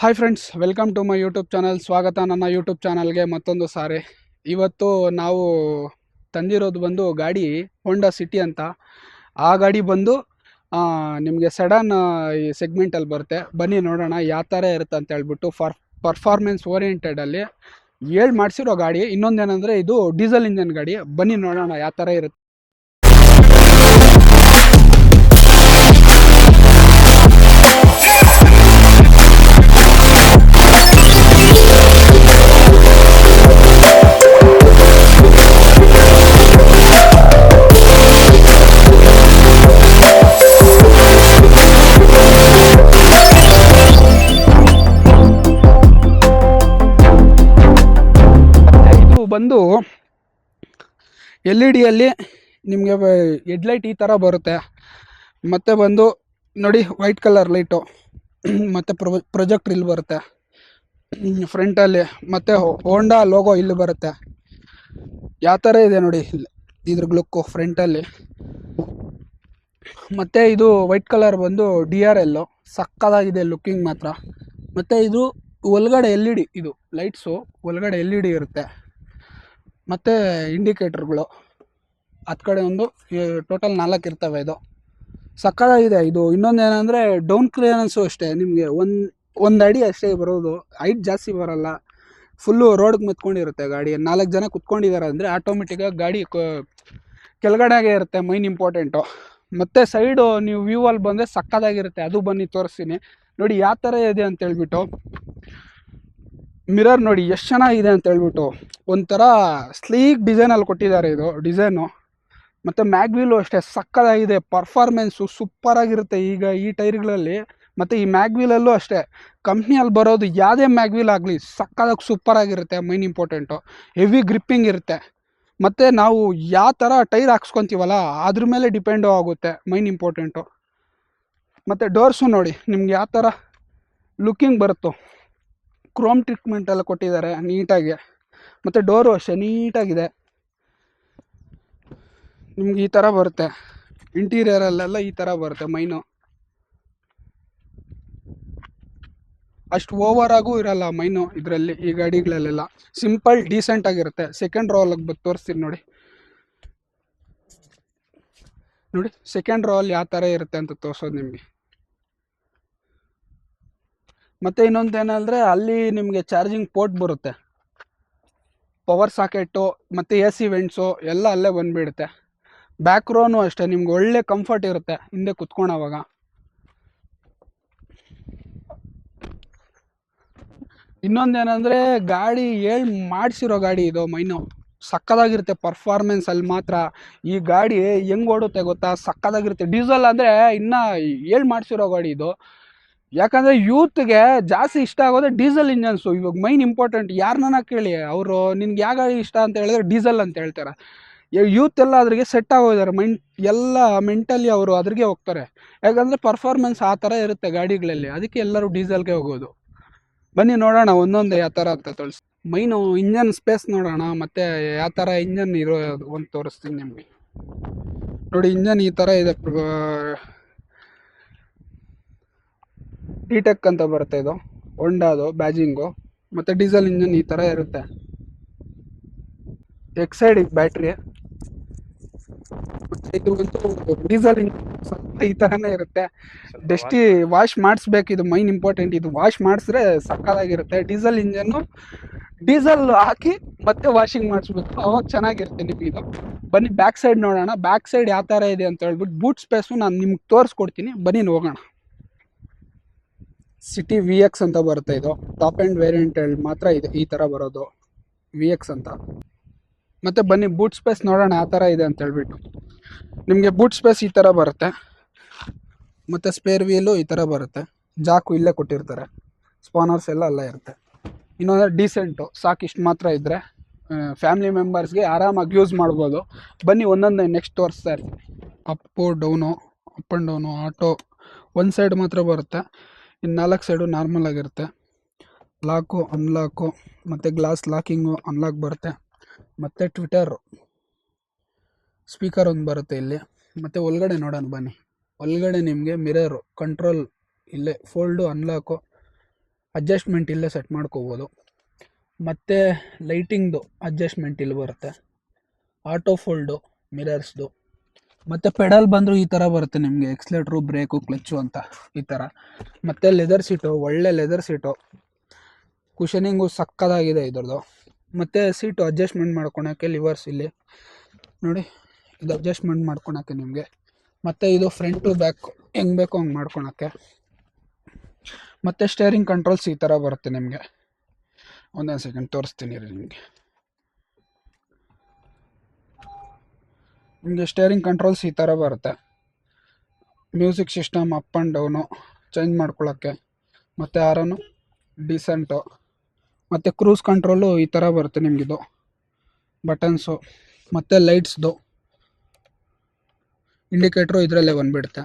Hi friends, welcome to my YouTube channel. ಸ್ವಾಗತ ನನ್ನ YouTube ಚಾನಲ್ಗೆ ಮತ್ತೊಂದು ಸಾರಿ. ಇವತ್ತು ನಾವು ತಂದಿರೋದು ಬಂದು ಗಾಡಿ ಹೋಂಡಾ ಸಿಟಿ ಅಂತ. ಆ ಗಾಡಿ ಬಂದು ನಿಮಗೆ ಸೆಡನ್ ಈ ಸೆಗ್ಮೆಂಟಲ್ಲಿ ಬರುತ್ತೆ. ಬನ್ನಿ ನೋಡೋಣ ಯಾವ ಥರ ಇರುತ್ತೆ ಅಂತ ಹೇಳ್ಬಿಟ್ಟು. ಪರ್ಫಾರ್ಮೆನ್ಸ್ ಓರಿಯೆಂಟೆಡಲ್ಲಿ ಮಾಡಿಸಿರೋ ಗಾಡಿ. ಇನ್ನೊಂದೇನೆಂದರೆ ಇದು ಡೀಸೆಲ್ ಇಂಜನ್ ಗಾಡಿ. ಬನ್ನಿ ನೋಡೋಣ ಯಾವ ಥರ ಇರುತ್ತೆ. ಬಂದು LED ನಿಮಗೆ ಹೆಡ್ಲೈಟ್ ಈ ಥರ ಬರುತ್ತೆ. ಮತ್ತು ಬಂದು ನೋಡಿ, ವೈಟ್ ಕಲರ್ ಲೈಟು ಮತ್ತು ಪ್ರೊಜೆಕ್ಟ್ರ್ ಇಲ್ಲಿ ಬರುತ್ತೆ ಫ್ರಂಟಲ್ಲಿ. ಮತ್ತು ಹೋಂಡಾ ಲೋಗೋ ಇಲ್ಲಿ ಬರುತ್ತೆ. ಯಾವ ಥರ ಇದೆ ನೋಡಿ ಇದ್ರ ಲುಕ್ಕು ಫ್ರಂಟಲ್ಲಿ. ಮತ್ತು ಇದು ವೈಟ್ ಕಲರ್ ಬಂದು DRL ಸಕ್ಕದಾಗಿದೆ ಲುಕ್ಕಿಂಗ್ ಮಾತ್ರ. ಮತ್ತು ಇದು ಒಳಗಡೆ LED, ಇದು ಲೈಟ್ಸು ಒಳಗಡೆ LED ಇರುತ್ತೆ. ಮತ್ತು ಇಂಡಿಕೇಟರ್ಗಳು ಹತ್ತು ಕಡೆ ಒಂದು, ಟೋಟಲ್ 4 ಇರ್ತವೆ. ಇದು ಸಕ್ಕತ್ತಾಗಿದೆ. ಇದು ಇನ್ನೊಂದೇನೆಂದರೆ ಡೌನ್ ಕ್ಲಿಯರೆನ್ಸು ಅಷ್ಟೇ. ನಿಮಗೆ ಒಂದು ಅಡಿ ಅಷ್ಟೇ ಬರೋದು, ಹೈಟ್ ಜಾಸ್ತಿ ಬರೋಲ್ಲ. ಫುಲ್ಲು ರೋಡ್ಗೆ ಮೆತ್ಕೊಂಡಿರುತ್ತೆ ಗಾಡಿ. 4 ಜನ ಕುತ್ಕೊಂಡಿದ್ದಾರೆ ಅಂದರೆ ಆಟೋಮೆಟಿಕ್ಕಾಗಿ ಗಾಡಿ ಕೆಳಗಡೆಗೆ ಇರುತ್ತೆ, ಮೈನ್ ಇಂಪಾರ್ಟೆಂಟು. ಮತ್ತು ಸೈಡು ನೀವು ವ್ಯೂವಲ್ಲಿ ಬಂದರೆ ಸಕ್ಕತ್ತಾಗಿರುತ್ತೆ. ಅದು ಬನ್ನಿ ತೋರಿಸ್ತೀನಿ ನೋಡಿ ಯಾವ ಥರ ಇದೆ ಅಂತೇಳ್ಬಿಟ್ಟು. ಮಿರರ್ ನೋಡಿ ಎಷ್ಟು ಚೆನ್ನಾಗಿದೆ ಅಂತೇಳ್ಬಿಟ್ಟು. ಒಂಥರ ಸ್ಲೀಕ್ ಡಿಸೈನಲ್ಲಿ ಕೊಟ್ಟಿದ್ದಾರೆ ಇದು ಡಿಸೈನು. ಮತ್ತು ಮ್ಯಾಗ್ವೀಲು ಅಷ್ಟೇ ಸಕ್ಕತ್ತಾಗಿದೆ. ಪರ್ಫಾರ್ಮೆನ್ಸು ಸೂಪರಾಗಿರುತ್ತೆ ಈಗ ಈ ಟೈರ್ಗಳಲ್ಲಿ. ಮತ್ತು ಈ ಮ್ಯಾಗ್ವೀಲಲ್ಲೂ ಅಷ್ಟೇ, ಕಂಪ್ನಿಯಲ್ಲಿ ಬರೋದು ಯಾವುದೇ ಮ್ಯಾಗ್ವೀಲ್ ಆಗಲಿ ಸಕ್ಕತ್ತಾಗಿ ಸೂಪರಾಗಿರುತ್ತೆ. ಮೈನ್ ಇಂಪಾರ್ಟೆಂಟು ಹೆವಿ ಗ್ರಿಪ್ಪಿಂಗ್ ಇರುತ್ತೆ. ಮತ್ತು ನಾವು ಯಾವ ಥರ ಟೈರ್ ಹಾಕ್ಸ್ಕೊತೀವಲ್ಲ ಅದ್ರ ಮೇಲೆ ಡಿಪೆಂಡು ಆಗುತ್ತೆ, ಮೈನ್ ಇಂಪಾರ್ಟೆಂಟು. ಮತ್ತು ಡೋರ್ಸು ನೋಡಿ ನಿಮ್ಗೆ ಯಾವ ಥರ ಲುಕ್ಕಿಂಗ್ ಬರುತ್ತೋ, ಕ್ರೋಮ್ ಟ್ರೀಟ್ಮೆಂಟ್ ಎಲ್ಲ ಕೊಟ್ಟಿದ್ದಾರೆ ನೀಟಾಗಿ. ಮತ್ತು ಡೋರು ಅಷ್ಟೇ ನೀಟಾಗಿದೆ. ನಿಮ್ಗೆ ಈ ಥರ ಬರುತ್ತೆ ಇಂಟೀರಿಯರಲ್ಲೆಲ್ಲ, ಈ ಥರ ಬರುತ್ತೆ ಮೈನು. ಅಷ್ಟು ಓವರಾಗೂ ಇರಲ್ಲ ಮೈನು ಇದರಲ್ಲಿ. ಈ ಗಾಡಿಗಳಲ್ಲೆಲ್ಲ ಸಿಂಪಲ್ ಡೀಸೆಂಟ್ ಆಗಿರುತ್ತೆ. ಸೆಕೆಂಡ್ ರೋಲಿಗೆ ಬಂದು ತೋರಿಸ್ತೀನಿ ನೋಡಿ. ಸೆಕೆಂಡ್ ರೋಲ್ ಯಾವ ಥರ ಇರುತ್ತೆ ಅಂತ ತೋರಿಸೋದು ನಿಮಗೆ. ಮತ್ತು ಇನ್ನೊಂದೇನೆಂದರೆ ಅಲ್ಲಿ ನಿಮಗೆ ಚಾರ್ಜಿಂಗ್ ಪೋರ್ಟ್ ಬರುತ್ತೆ, ಪವರ್ ಸಾಕೆಟು ಮತ್ತು AC ವೆಂಟ್ಸು ಎಲ್ಲ ಅಲ್ಲೇ ಬಂದುಬಿಡುತ್ತೆ. ಬ್ಯಾಕ್ ರೋನು ಅಷ್ಟೇ, ನಿಮ್ಗೆ ಒಳ್ಳೆ ಕಂಫರ್ಟ್ ಇರುತ್ತೆ ಹಿಂದೆ ಕುತ್ಕೊಳ್ಳೋವಾಗ. ಇನ್ನೊಂದೇನೆಂದರೆ ಗಾಡಿ ಮಾಡಿಸಿರೋ ಗಾಡಿ ಇದು. ಮೈನು ಸಕ್ಕದಾಗಿರುತ್ತೆ ಪರ್ಫಾರ್ಮೆನ್ಸ್ ಅಲ್ಲಿ ಮಾತ್ರ. ಈ ಗಾಡಿ ಹೆಂಗೆ ಓಡುತ್ತೆ ಗೊತ್ತಾ, ಸಕ್ಕದಾಗಿರುತ್ತೆ. ಡೀಸೆಲ್ ಅಂದರೆ ಇನ್ನೂ ಮಾಡಿಸಿರೋ ಗಾಡಿ ಇದು. ಯಾಕಂದರೆ ಯೂತ್ಗೆ ಜಾಸ್ತಿ ಇಷ್ಟ ಆಗೋದೇ ಡೀಸೆಲ್ ಇಂಜನ್ಸು. ಇವಾಗ ಮೈನ್ ಇಂಪಾರ್ಟೆಂಟ್. ಯಾರನ್ನ ಕೇಳಿ ಅವರು ನಿನ್ಗೆ ಯಾವ ಗಾಡಿ ಇಷ್ಟ ಅಂತ ಹೇಳಿದ್ರೆ ಡೀಸೆಲ್ ಅಂತ ಹೇಳ್ತಾರೆ. ಯೂತ್ ಎಲ್ಲ ಅದ್ರಿಗೆ ಸೆಟ್ ಆಗೋಗಿದ್ದಾರೆ. ಎಲ್ಲ ಮೆಂಟಲಿ ಅವರು ಅದ್ರಿಗೆ ಹೋಗ್ತಾರೆ. ಯಾಕಂದರೆ ಪರ್ಫಾರ್ಮೆನ್ಸ್ ಆ ಥರ ಇರುತ್ತೆ ಗಾಡಿಗಳಲ್ಲಿ. ಅದಕ್ಕೆ ಎಲ್ಲರೂ ಡೀಸೆಲ್ಗೆ ಹೋಗೋದು. ಬನ್ನಿ ನೋಡೋಣ ಒಂದೊಂದು ಯಾವ ಥರ ಅಂತ ತೋರಿಸಿ. ಮೈನು ಇಂಜನ್ ಸ್ಪೇಸ್ ನೋಡೋಣ, ಮತ್ತು ಯಾವ ಥರ ಇಂಜನ್ ಇರೋ ಒಂದು ತೋರಿಸ್ತೀನಿ ನಿಮಗೆ. ನೋಡಿ ಇಂಜನ್ ಈ ಥರ ಇದೆ. ಡಿಟೆಕ್ ಅಂತ ಬರುತ್ತೆ ಇದು, ಹೋಂಡಾದು ಬ್ಯಾಜಿಂಗು. ಮತ್ತು ಡೀಸೆಲ್ ಇಂಜನ್ ಈ ಥರ ಇರುತ್ತೆ. Exide battery. ಮತ್ತು ಇದು ಒಂದು ಡೀಸೆಲ್ ಇಂಜನ್ ಸ್ವಲ್ಪ ಈ ಥರನೇ ಇರುತ್ತೆ. ಡಸ್ಟಿ ವಾಶ್ ಮಾಡಿಸ್ಬೇಕು, ಇದು ಮೈನ್ ಇಂಪಾರ್ಟೆಂಟ್. ಇದು ವಾಶ್ ಮಾಡಿಸಿದ್ರೆ ಸಕ್ಕತ್ತಾಗಿರುತ್ತೆ. ಡೀಸೆಲ್ ಇಂಜನ್ನು ಡೀಸೆಲ್ ಹಾಕಿ ಮತ್ತೆ ವಾಷಿಂಗ್ ಮಾಡಿಸ್ಬೇಕು, ಅವಾಗ ಚೆನ್ನಾಗಿರುತ್ತೆ ನಿಮಗೆ ಇದು. ಬನ್ನಿ ಬ್ಯಾಕ್ ಸೈಡ್ ನೋಡೋಣ. ಬ್ಯಾಕ್ ಸೈಡ್ ಯಾವ ಥರ ಇದೆ ಅಂತ ಹೇಳ್ಬಿಟ್ಟು ಬೂಟ್ ಸ್ಪೇಸು ನಾನು ನಿಮ್ಗೆ ತೋರಿಸ್ಕೊಡ್ತೀನಿ. ಬನ್ನಿ ಹೋಗೋಣ. ಸಿಟಿ VX ಅಂತ ಬರುತ್ತೆ. ಇದು ಟಾಪ್ ಆ್ಯಂಡ್ ವೇರಿಯಂಟ್ ಮಾತ್ರ ಇದೆ ಈ ಥರ ಬರೋದು, VX ಅಂತ. ಮತ್ತು ಬನ್ನಿ ಬೂಟ್ ಸ್ಪೇಸ್ ನೋಡೋಣ ಯಾವ ಥರ ಇದೆ ಅಂತ ಹೇಳ್ಬಿಟ್ಟು. ನಿಮಗೆ ಬೂಟ್ ಸ್ಪೇಸ್ ಈ ಥರ ಬರುತ್ತೆ. ಮತ್ತು ಸ್ಪೇರ್ ವೀಲು ಈ ಥರ ಬರುತ್ತೆ. ಜಾಕು ಇಲ್ಲೇ ಕೊಟ್ಟಿರ್ತಾರೆ. ಸ್ಪಾನರ್ಸ್ ಎಲ್ಲ ಅಲ್ಲೇ ಇರುತ್ತೆ. ಇನ್ನೊಂದು ಡೀಸೆಂಟು ಸಾಕು, ಇಷ್ಟು ಮಾತ್ರ ಇದ್ದರೆ ಫ್ಯಾಮಿಲಿ ಮೆಂಬರ್ಸ್ಗೆ ಆರಾಮಾಗಿ ಯೂಸ್ ಮಾಡ್ಬೋದು. ಬನ್ನಿ ಒಂದೊಂದೇ ನೆಕ್ಸ್ಟ್ ತೋರಿಸ್ತಾ ಇರ್ತೀನಿ. Appu down, up and down, auto ಒಂದು ಸೈಡ್ ಮಾತ್ರ ಬರುತ್ತೆ. ಇನ್ನು 4 ಸೈಡು ನಾರ್ಮಲ್ ಆಗಿರುತ್ತೆ. ಲಾಕು, ಅನ್ಲಾಕು ಮತ್ತು ಗ್ಲಾಸ್ ಲಾಕಿಂಗು ಅನ್ಲಾಕ್ ಬರುತ್ತೆ. ಮತ್ತು ಟ್ವಿಟರು ಸ್ಪೀಕರ್ ಒಂದು ಬರುತ್ತೆ ಇಲ್ಲಿ. ಮತ್ತು ಒಳಗಡೆ ನೋಡೋಣ ಬನ್ನಿ. ಒಳಗಡೆ ನಿಮಗೆ ಮಿರರು ಕಂಟ್ರೋಲ್ ಇಲ್ಲೇ, ಫೋಲ್ಡು, ಅನ್ಲಾಕು, ಅಡ್ಜಸ್ಟ್ಮೆಂಟ್ ಇಲ್ಲೇ ಸೆಟ್ ಮಾಡ್ಕೋಬೋದು. ಮತ್ತು ಲೈಟಿಂಗ್ದು ಅಡ್ಜಸ್ಟ್ಮೆಂಟ್ ಇಲ್ಲಿ ಬರುತ್ತೆ, ಆಟೋ ಫೋಲ್ಡು, ಮಿರರ್ಸ್ದು. ಮತ್ತು ಪೆಡಲ್ ಬಂದರೂ ಈ ಥರ ಬರುತ್ತೆ ನಿಮಗೆ, ಎಕ್ಸ್ಲೇಟ್ರು, ಬ್ರೇಕು, ಕ್ಲಚ್ಚು ಅಂತ ಈ ಥರ. ಮತ್ತು ಲೆದರ್ ಸೀಟು, ಒಳ್ಳೆ ಲೆದರ್ ಸೀಟು, ಕುಷನಿಂಗು ಸಕ್ಕದಾಗಿದೆ ಇದ್ರದ್ದು. ಮತ್ತು ಸೀಟು ಅಡ್ಜಸ್ಟ್ಮೆಂಟ್ ಮಾಡ್ಕೊಳಕ್ಕೆ ಲಿವರ್ಸ್ ಇಲ್ಲಿ ನೋಡಿ, ಇದು ಅಡ್ಜಸ್ಟ್ಮೆಂಟ್ ಮಾಡ್ಕೊಳಕ್ಕೆ ನಿಮಗೆ. ಮತ್ತು ಇದು ಫ್ರಂಟ್ ಟು ಬ್ಯಾಕ್ ಹೆಂಗೆ ಬೇಕೋ ಹಂಗೆ ಮಾಡ್ಕೊಳಕ್ಕೆ. ಮತ್ತು ಸ್ಟೇರಿಂಗ್ ಕಂಟ್ರೋಲ್ಸ್ ಈ ಥರ ಬರುತ್ತೆ ನಿಮಗೆ. ಒಂದೊಂದು ಸೆಕೆಂಡ್ ತೋರಿಸ್ತೀನಿ ರೀ ನಿಮಗೆ ಸ್ಟೇರಿಂಗ್ ಕಂಟ್ರೋಲ್ಸ್ ಈ ಥರ ಬರುತ್ತೆ. Music system up and down change ಮಾಡ್ಕೊಳ್ಳೋಕ್ಕೆ, ಮತ್ತು ಆರನು ಡಿಸೆಂಟು, ಮತ್ತು ಕ್ರೂಸ್ ಕಂಟ್ರೋಲು ಈ ಥರ ಬರುತ್ತೆ ನಿಮಗಿದು ಬಟನ್ಸು. ಮತ್ತು ಲೈಟ್ಸ್ದು ಇಂಡಿಕೇಟ್ರು ಇದರಲ್ಲೇ ಬಂದುಬಿಡುತ್ತೆ.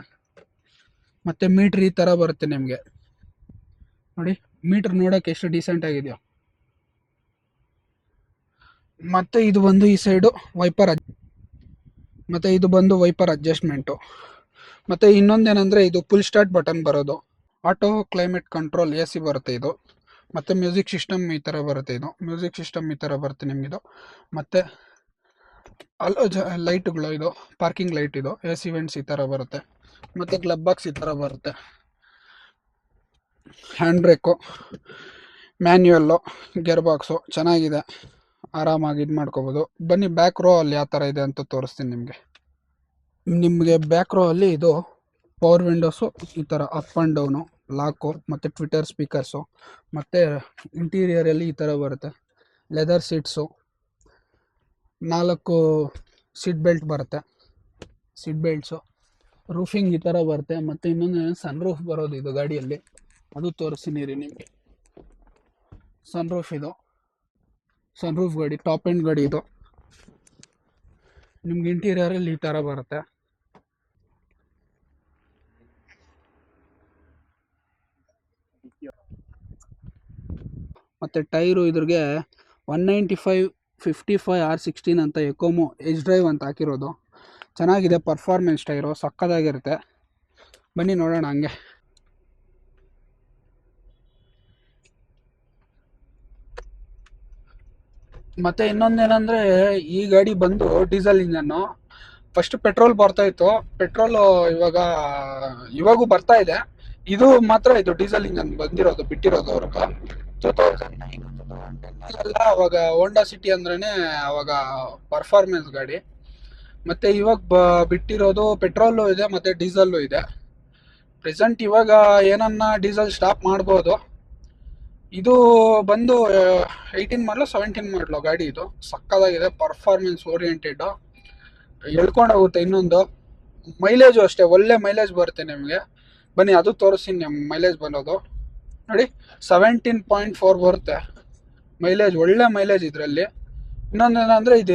ಮತ್ತು ಮೀಟ್ರ್ ಈ ಥರ ಬರುತ್ತೆ ನಿಮಗೆ ನೋಡಿ, ಮೀಟ್ರ್ ನೋಡೋಕ್ಕೆ ಎಷ್ಟು ಡೀಸೆಂಟ್ ಆಗಿದೆಯೋ. ಮತ್ತು ಇದು ಬಂದು ಈ ಸೈಡು ವೈಪರ್, ಮತ್ತು ಇದು ಬಂದು ವೈಪರ್ ಅಡ್ಜಸ್ಟ್ಮೆಂಟು. ಮತ್ತು ಇನ್ನೊಂದೇನೆಂದರೆ ಇದು ಫುಲ್ ಸ್ಟಾರ್ಟ್ ಬಟನ್ ಬರೋದು, ಆಟೋ ಕ್ಲೈಮೇಟ್ ಕಂಟ್ರೋಲ್ AC ಬರುತ್ತೆ ಇದು. ಮತ್ತು ಮ್ಯೂಸಿಕ್ ಸಿಸ್ಟಮ್ ಈ ಥರ ಬರುತ್ತೆ, ಇದು ಮ್ಯೂಸಿಕ್ ಸಿಸ್ಟಮ್ ಈ ಥರ ಬರುತ್ತೆ ನಿಮಗಿದು. ಮತ್ತು ಲೈಟುಗಳು, ಇದು ಪಾರ್ಕಿಂಗ್ ಲೈಟ್, ಇದು AC ವೆಂಟ್ಸ್ ಈ ಥರ ಬರುತ್ತೆ. ಮತ್ತು ಗ್ಲಬ್ ಬಾಕ್ಸ್ ಈ ಥರ ಬರುತ್ತೆ. ಹ್ಯಾಂಡ್ ಬ್ರೇಕು, ಮ್ಯಾನ್ಯುಯಲ್ಲು, ಗೇರ್ ಬಾಕ್ಸು ಚೆನ್ನಾಗಿದೆ, ಆರಾಮಾಗಿ ಇದು ಮಾಡ್ಕೋಬೋದು. ಬನ್ನಿ ಬ್ಯಾಕ್ ರೋ ಅಲ್ಲಿ ಯಾವ ಥರ ಇದೆ ಅಂತ ತೋರಿಸ್ತೀನಿ ನಿಮಗೆ. ಬ್ಯಾಕ್ ರೋ ಅಲ್ಲಿ ಇದು ಪವರ್ ವಿಂಡೋಸು ಈ ಥರ ಅಪ್ ಆ್ಯಂಡ್ ಡೌನು, ಲಾಕು, ಮತ್ತು ಟ್ವಿಟರ್ ಸ್ಪೀಕರ್ಸು. ಮತ್ತು ಇಂಟೀರಿಯರಲ್ಲಿ ಈ ಥರ ಬರುತ್ತೆ, ಲೆದರ್ ಸೀಟ್ಸು, 4 ಸೀಟ್ ಬೆಲ್ಟ್ ಬರುತ್ತೆ, ಸೀಟ್ ಬೆಲ್ಟ್ಸು, ರೂಫಿಂಗ್ ಈ ಥರ ಬರುತ್ತೆ. ಮತ್ತು ಇನ್ನೊಂದು ಸನ್ ರೂಫ್ ಬರೋದು ಇದು ಗಾಡಿಯಲ್ಲಿ, ಅದು ತೋರಿಸ್ತೀನಿ ರೀ ನಿಮಗೆ. ಸನ್ ರೂಫ್, ಇದು ಸನ್ ರೂಫ್ ಗಾಡಿ, ಟಾಪ್ ಎಂಡ್ ಗಾಡಿ ಇದು. ನಿಮ್ಗೆ ಇಂಟೀರಿಯರಲ್ಲಿ ಈ ಥರ ಬರುತ್ತೆ. ಮತ್ತು ಟೈರು ಇದ್ರಿಗೆ 195 55 R16 ಅಂತ ಎಕೋಮೋ ಎಜ್ ಡ್ರೈವ್ ಅಂತ ಹಾಕಿರೋದು. ಚೆನ್ನಾಗಿದೆ ಪರ್ಫಾರ್ಮೆನ್ಸ್, ಟೈರು ಸಕ್ಕದಾಗಿರುತ್ತೆ. ಬನ್ನಿ ನೋಡೋಣ ಹಂಗೆ. ಮತ್ತು ಇನ್ನೊಂದೇನೆಂದರೆ ಈ ಗಾಡಿ ಬಂದು ಡೀಸೆಲ್ ಇಂಜನ್ನು. ಫಸ್ಟ್ ಪೆಟ್ರೋಲ್ ಬರ್ತಾಯಿತ್ತು, ಪೆಟ್ರೋಲು ಇವಾಗೂ ಬರ್ತಾ ಇದೆ. ಇದು ಮಾತ್ರ ಇದು ಡೀಸೆಲ್ ಇಂಜನ್ ಬಂದಿರೋದು, ಬಿಟ್ಟಿರೋದು ಅವ್ರಿಗೆ 2009 ಎಲ್ಲ. ಅವಾಗ ಹೋಂಡಾ ಸಿಟಿ ಅಂದ್ರೇ ಅವಾಗ ಪರ್ಫಾರ್ಮೆನ್ಸ್ ಗಾಡಿ. ಮತ್ತು ಇವಾಗ ಬಿಟ್ಟಿರೋದು ಪೆಟ್ರೋಲು ಇದೆ ಮತ್ತು ಡೀಸೆಲ್ಲು ಇದೆ. ಪ್ರೆಸೆಂಟ್ ಇವಾಗ ಏನನ್ನ ಡೀಸೆಲ್ ಸ್ಟಾಪ್ ಮಾಡ್ಬೋದು. ಇದು ಬಂದು 18 ಮಾಡಲು 17 ಮಾಡಲು ಗಾಡಿ, ಇದು ಸಕ್ಕದಾಗಿದೆ, ಪರ್ಫಾರ್ಮೆನ್ಸ್ ಓರಿಯೆಂಟೆಡ್, ಎಳ್ಕೊಂಡು ಹೋಗುತ್ತೆ. ಇನ್ನೊಂದು ಮೈಲೇಜು ಅಷ್ಟೇ, ಒಳ್ಳೆ ಮೈಲೇಜ್ ಬರುತ್ತೆ ನಿಮಗೆ. ಬನ್ನಿ ಅದು ತೋರಿಸ್ತೀನಿ ನಿಮ್ಮ ಮೈಲೇಜ್ ಬರೋದು ನೋಡಿ. 17.4 ಬರುತ್ತೆ ಮೈಲೇಜ್, ಒಳ್ಳೆ ಮೈಲೇಜ್ ಇದರಲ್ಲಿ. ಇನ್ನೊಂದೇನೆಂದರೆ ಇದು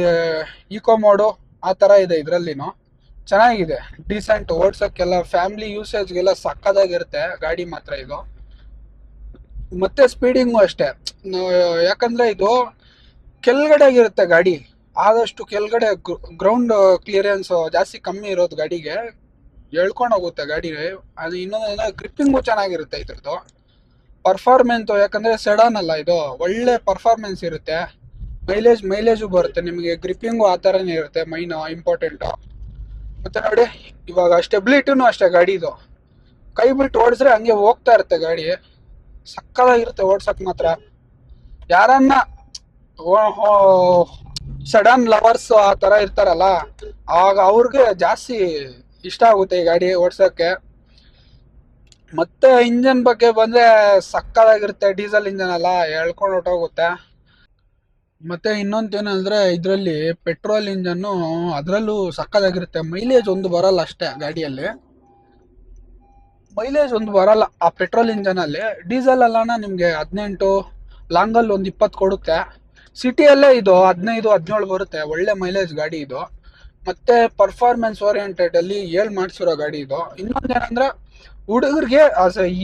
ಈಕೋ ಮೋಡು ಆ ಥರ ಇದೆ ಇದರಲ್ಲಿನೂ, ಚೆನ್ನಾಗಿದೆ, ಡೀಸೆಂಟ್, ಓಡ್ಸೋಕ್ಕೆಲ್ಲ ಫ್ಯಾಮಿಲಿ ಯೂಸೇಜ್ಗೆಲ್ಲ ಸಕ್ಕದಾಗಿರುತ್ತೆ ಗಾಡಿ ಮಾತ್ರ ಇದು. ಮತ್ತು ಸ್ಪೀಡಿಂಗು ಅಷ್ಟೇ, ಯಾಕಂದರೆ ಇದು ಕೆಳಗಡೆಗಿರುತ್ತೆ ಗಾಡಿ, ಆದಷ್ಟು ಕೆಳಗಡೆ ಗ್ರೌಂಡ್ ಕ್ಲಿಯರೆನ್ಸು ಜಾಸ್ತಿ ಕಮ್ಮಿ ಇರೋದು ಗಾಡಿಗೆ, ಎಳ್ಕೊಂಡು ಹೋಗುತ್ತೆ ಗಾಡಿ. ಅದು ಇನ್ನೊಂದು ಗ್ರಿಪ್ಪಿಂಗು ಚೆನ್ನಾಗಿರುತ್ತೆ ಇದ್ರದ್ದು. ಪರ್ಫಾರ್ಮೆನ್ಸು, ಯಾಕಂದರೆ ಸೆಡಾನ್ ಅಲ್ಲ ಇದು, ಒಳ್ಳೆ ಪರ್ಫಾರ್ಮೆನ್ಸ್ ಇರುತ್ತೆ. ಮೈಲೇಜು ಬರುತ್ತೆ ನಿಮಗೆ, ಗ್ರಿಪ್ಪಿಂಗು ಆ ಥರನೇ ಇರುತ್ತೆ, ಮೈನ್ ಇಂಪಾರ್ಟೆಂಟು. ಮತ್ತು ನೋಡಿ ಇವಾಗ ಸ್ಟೆಬಿಲಿಟಿನೂ ಅಷ್ಟೇ ಗಾಡಿದು, ಕೈ ಬಿಟ್ಟು ಓಡಿಸ್ರೆ ಹಂಗೆ ಹೋಗ್ತಾ ಇರುತ್ತೆ ಗಾಡಿ, ಸಕ್ಕದಾಗಿರುತ್ತೆ ಓಡ್ಸೋಕೆ ಮಾತ್ರ. ಯಾರನ್ನ ಸಡನ್ ಲವರ್ಸ್ ಆ ಥರ ಇರ್ತಾರಲ್ಲ, ಆಗ ಅವ್ರಿಗೆ ಜಾಸ್ತಿ ಇಷ್ಟ ಆಗುತ್ತೆ ಈ ಗಾಡಿ ಓಡ್ಸೋಕ್ಕೆ. ಮತ್ತು ಇಂಜನ್ ಬಗ್ಗೆ ಬಂದರೆ ಸಕ್ಕದಾಗಿರುತ್ತೆ, ಡೀಸೆಲ್ ಇಂಜನ್ ಅಲ್ಲ, ಎಳ್ಕೊಂಡು ಹೊಟ್ಟೋಗುತ್ತೆ. ಮತ್ತು ಇನ್ನೊಂದೇನೆಂದರೆ ಇದರಲ್ಲಿ ಪೆಟ್ರೋಲ್ ಇಂಜನ್ನು ಅದರಲ್ಲೂ ಸಕ್ಕದಾಗಿರುತ್ತೆ. ಮೈಲೇಜ್ ಒಂದು ಬರಲ್ಲ ಅಷ್ಟೇ ಗಾಡಿಯಲ್ಲಿ, ಮೈಲೇಜ್ ಒಂದು ಬರಲ್ಲ ಆ ಪೆಟ್ರೋಲ್ ಇಂಜನಲ್ಲಿ. ಡೀಸೆಲ್ ಅಲ್ಲನ ನಿಮಗೆ 18, ಲಾಂಗಲ್ಲಿ ಒಂದು 20 ಕೊಡುತ್ತೆ. ಸಿಟಿಯಲ್ಲೇ ಇದು 15-17 ಬರುತ್ತೆ, ಒಳ್ಳೆ ಮೈಲೇಜ್ ಗಾಡಿ ಇದು. ಮತ್ತು ಪರ್ಫಾರ್ಮೆನ್ಸ್ ಓರಿಯೆಂಟೆಡಲ್ಲಿ ಮಾಡಿಸಿರೋ ಗಾಡಿ ಇದು. ಇನ್ನೊಂದೇನೆಂದರೆ ಹುಡುಗರಿಗೆ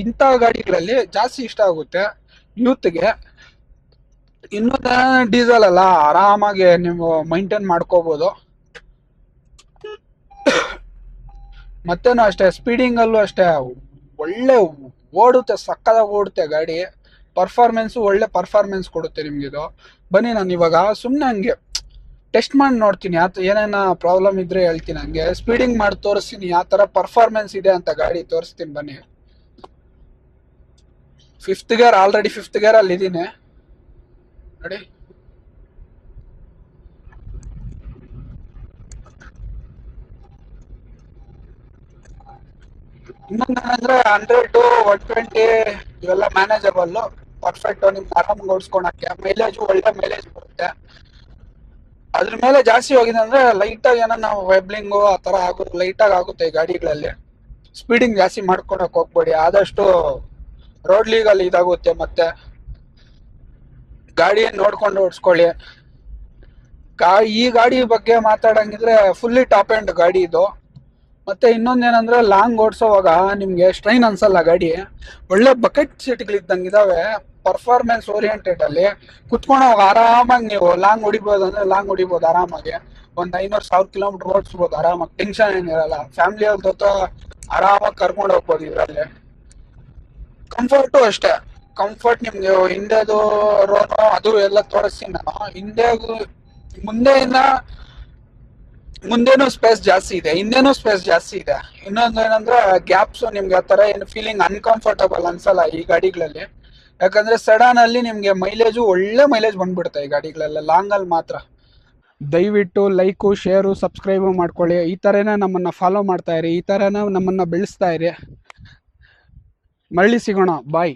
ಇಂಥ ಗಾಡಿಗಳಲ್ಲಿ ಜಾಸ್ತಿ ಇಷ್ಟ ಆಗುತ್ತೆ, ಯೂತ್ಗೆ. ಇನ್ನೊಂದು ಡೀಸೆಲ್ ಅಲ್ಲ, ಆರಾಮಾಗಿ ನೀವು ಮೈಂಟೈನ್ ಮಾಡ್ಕೋಬೋದು. ಮತ್ತೇನು ಅಷ್ಟೇ, ಸ್ಪೀಡಿಂಗಲ್ಲೂ ಅಷ್ಟೇ ಒಳ್ಳೆ ಓಡುತ್ತೆ, ಸಕ್ಕದಾಗಿ ಓಡುತ್ತೆ ಗಾಡಿ. ಪರ್ಫಾರ್ಮೆನ್ಸು ಒಳ್ಳೆ ಪರ್ಫಾರ್ಮೆನ್ಸ್ ಕೊಡುತ್ತೆ ನಿಮ್ಗೆ ಇದು. ಬನ್ನಿ ನಾನು ಇವಾಗ ಸುಮ್ಮನೆ ಹಂಗೆ ಟೆಸ್ಟ್ ಮಾಡಿ ನೋಡ್ತೀನಿ, ಏನೇನ ಪ್ರಾಬ್ಲಮ್ ಇದ್ರೆ ಹೇಳ್ತೀನಿ. ಹಂಗೆ ಸ್ಪೀಡಿಂಗ್ ಮಾಡಿ ತೋರಿಸ್ತೀನಿ ಯಾವ ಥರ ಪರ್ಫಾರ್ಮೆನ್ಸ್ ಇದೆ ಅಂತ ಗಾಡಿ ತೋರಿಸ್ತೀನಿ ಬನ್ನಿ. Fifth gear, already fifth gear ಅಲ್ಲಿ ಇದೀನಿ ನೋಡಿ. ಇನ್ನೊಂದೇನಂದ್ರೆ 100 120 ಇವೆಲ್ಲ ಮ್ಯಾನೇಜಬಲ್, ಪರ್ಫೆಕ್ಟ್, ನಿಮ್ಗೆ ಆರಾಮಾಗಿ ಓಡಿಸ್ಕೊಳಕ್ಕೆ. ಮೈಲೇಜ್ ಒಳ್ಳೆ ಮೈಲೇಜ್ ಬರುತ್ತೆ. ಅದ್ರ ಮೇಲೆ ಜಾಸ್ತಿ ಹೋಗಿದೆ ಅಂದ್ರೆ ಲೈಟ್ ಆಗಿ ಏನೋ ನಾವು ವೆಬ್ಲಿಂಗು ಆ ತರ ಆಗುತ್ತೆ, ಲೈಟ್ ಆಗಿ ಆಗುತ್ತೆ ಈ ಗಾಡಿಗಳಲ್ಲಿ. ಸ್ಪೀಡಿಂಗ್ ಜಾಸ್ತಿ ಮಾಡ್ಕೊಳಕ್ ಹೋಗ್ಬೇಡಿ, ಆದಷ್ಟು ರೋಡ್ ಲೀಗಲ್ಲಿ ಇದಾಗುತ್ತೆ. ಮತ್ತೆ ಗಾಡಿಯನ್ನು ನೋಡ್ಕೊಂಡು ಓಡಿಸ್ಕೊಳ್ಳಿ. ಈ ಗಾಡಿ ಬಗ್ಗೆ ಮಾತಾಡಂಗಿದ್ರೆ ಫುಲ್ಲಿ ಟಾಪ್ ಎಂಡ್ ಗಾಡಿ ಇದು. ಮತ್ತೆ ಇನ್ನೊಂದೇನಂದ್ರೆ ಲಾಂಗ್ ಓಡಿಸೋವಾಗ ನಿಮ್ಗೆ ಸ್ಟ್ರೈನ್ ಅನ್ಸಲ್ಲ. ಗಾಡಿ ಒಳ್ಳೆ ಬಕೆಟ್ ಸೀಟ್ಗಳಿದ್ದಂಗೆ ಇದಾವೆ, ಪರ್ಫಾರ್ಮೆನ್ಸ್ ಓರಿಯೆಂಟೆಡ್ ಅಲ್ಲಿ. ಕುತ್ಕೊಂಡೋಗ ಆರಾಮಾಗಿ ನೀವು ಲಾಂಗ್ ಹೊಡಿಬೋದು ಅಂದ್ರೆ ಲಾಂಗ್ ಹೊಡಿಬೋದು ಆರಾಮಾಗಿ. ಒಂದ್ 500-1000 ಕಿಲೋಮೀಟರ್ ಓಡಿಸ್ಬೋದು ಆರಾಮಾಗಿ, ಟೆನ್ಷನ್ ಏನಿರಲ್ಲ. ಫ್ಯಾಮಿಲಿ ಅವ್ರ ಜೊತೆ ಆರಾಮಾಗಿ ಕರ್ಕೊಂಡು ಹೋಗ್ಬೋದು ಇದರಲ್ಲಿ. ಕಂಫರ್ಟು ಅಷ್ಟೇ, ಕಂಫರ್ಟ್ ನಿಮ್ಗೆ ಹಿಂದೆದು ರೋನು ಅದು ಎಲ್ಲ ತೋರಿಸ್ತೀನಿ ನಾನು. ಮುಂದೆನೂ ಸ್ಪೇಸ್ ಜಾಸ್ತಿ ಇದೆ, ಹಿಂದೆನೂ ಸ್ಪೇಸ್ ಜಾಸ್ತಿ ಇದೆ. ಇನ್ನೊಂದು ಏನಂದ್ರೆ ಗ್ಯಾಪ್ಸ್ ನಿಮ್ಗೆ ಆ ತರ ಏನು ಫೀಲಿಂಗ್ ಅನ್ಕಂಫರ್ಟಬಲ್ ಅನ್ಸಲ್ಲ ಈ ಗಾಡಿಗಳಲ್ಲಿ. ಯಾಕಂದ್ರೆ ಸಡನ್ ಅಲ್ಲಿ ನಿಮ್ಗೆ ಮೈಲೇಜು ಒಳ್ಳೆ ಮೈಲೇಜ್ ಬಂದ್ಬಿಡುತ್ತೆ ಈ ಗಾಡಿಗಳೆಲ್ಲ, ಲಾಂಗ್ ಅಲ್ಲಿ ಮಾತ್ರ. ದಯವಿಟ್ಟು ಲೈಕು, ಶೇರು, ಸಬ್ಸ್ಕ್ರೈಬು ಮಾಡ್ಕೊಳ್ಳಿ. ಈ ಥರನೇ ನಮ್ಮನ್ನು ಫಾಲೋ ಮಾಡ್ತಾ ಇರಿ, ಈ ಥರನೇ ನಮ್ಮನ್ನು ಬೆಳೆಸ್ತಾ ಇರಿ. ಮರಳಿ ಸಿಗೋಣ, ಬಾಯ್.